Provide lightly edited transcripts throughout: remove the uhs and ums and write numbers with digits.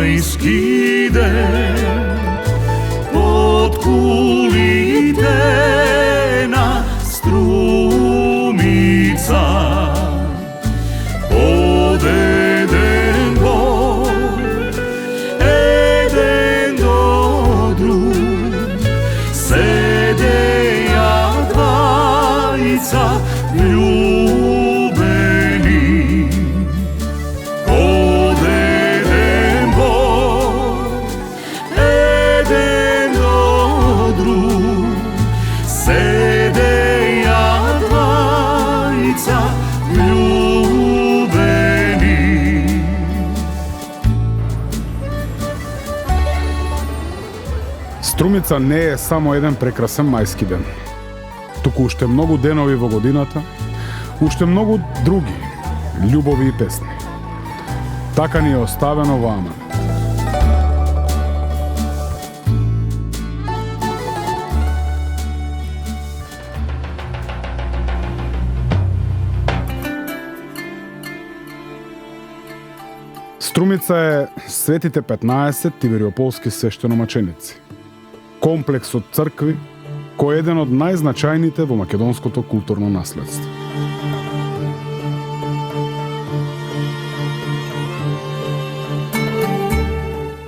мајски ден, од кулите на Струмица, од еден бор, еден до друг, седеја двајца љубени. Од еден бор, еден до друг, седеја двајца љубени. Струмица не е само еден прекрасен мајски ден, туку уште многу денови во годината, уште многу други љубови и песни. Така ни е оставено во Аман. Струмица е светите 15 тивериополски свештеномаченици. Комплекс од цркви, кој е еден од најзначајните во македонското културно наследство.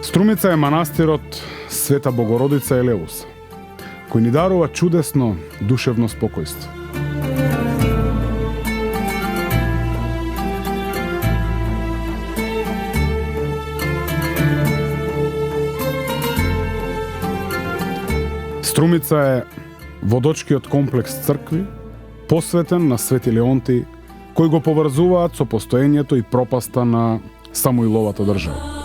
Струмица е манастирот Света Богородица Елеуса, кој ни дарува чудесно душевно спокојство. Струмица е водочкиот комплекс цркви, посветен на Свети Леонтий, кој го поврзуваат со постоењето и пропаста на Самуиловата држава.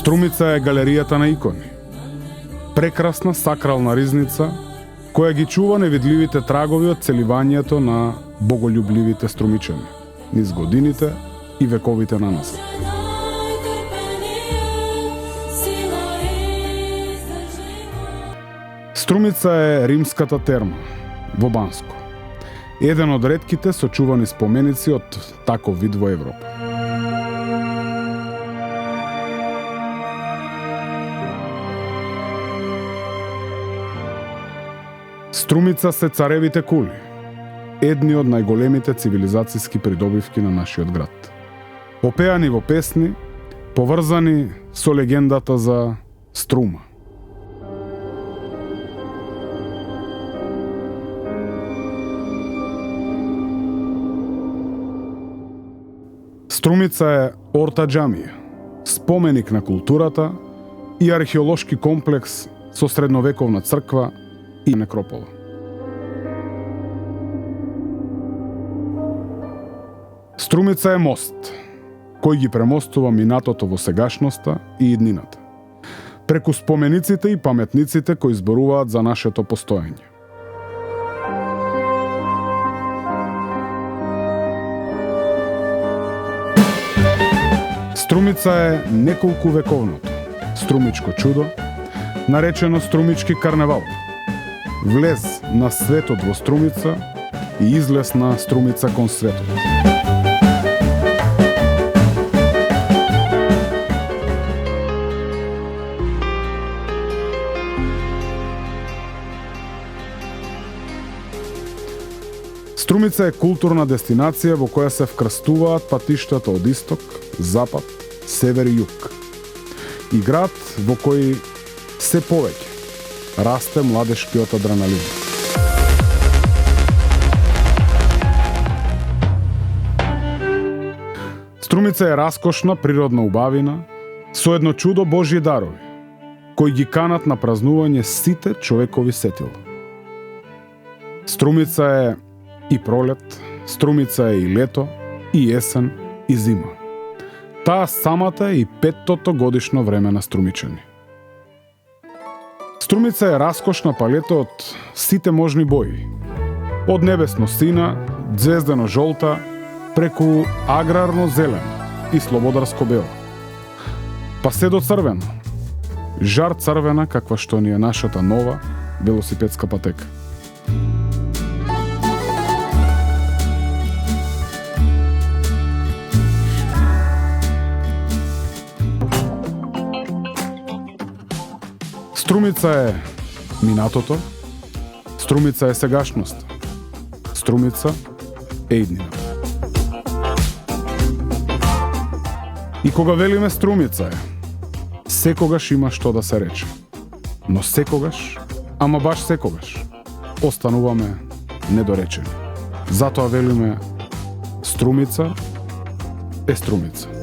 Струмица е галеријата на икони. Прекрасна сакрална ризница која ги чува невидливите трагови од целивањето на боголюбливите струмичани низ годините и вековите наназад. Струмица е римската терма во Банско. Еден од ретките сочувани споменици од таков вид во Европа. Струмица се царевите кули, едни од најголемите цивилизацијски придобивки на нашиот град. Опеани во песни, поврзани со легендата за Струма. Струмица е Орта џамија, споменик на културата и археолошки комплекс со средновековна црква и некропола. Струмица е мост, кој ги премостува минатото во сегашноста и иднината, преку спомениците и паметниците кои зборуваат за нашето постоење. Струмица е неколку вековното струмичко чудо, наречено Струмички карневал. Влез на светот во Струмица и излез на Струмица кон светот. Струмица е културна дестинација во која се вкрстуваат патиштата од исток, запад, север и југ. И град во кој се повеќе расте младешкиот адреналин. Струмица е раскошна природна убавина со едно чудо Божји дарови, кои ги канат на празнување сите човекови сетила. Струмица е и пролет, Струмица е и лето, и есен, и зима. Таа самата е и 5-тото годишно време на струмичани. Струмица е раскошна палета од сите можни бои. Од небесно сина ѕвездено жолта, преку аграрно зелено и слободарско бело. Па се до црвено, жар црвена каква што ни е нашата нова велосипедска патека. Струмица е минатото, струмица е сегашност, струмица е иднината. И кога велиме струмица е, секогаш има што да се рече. Но секогаш, ама баш секогаш, остануваме недоречени. Затоа велиме струмица е струмица.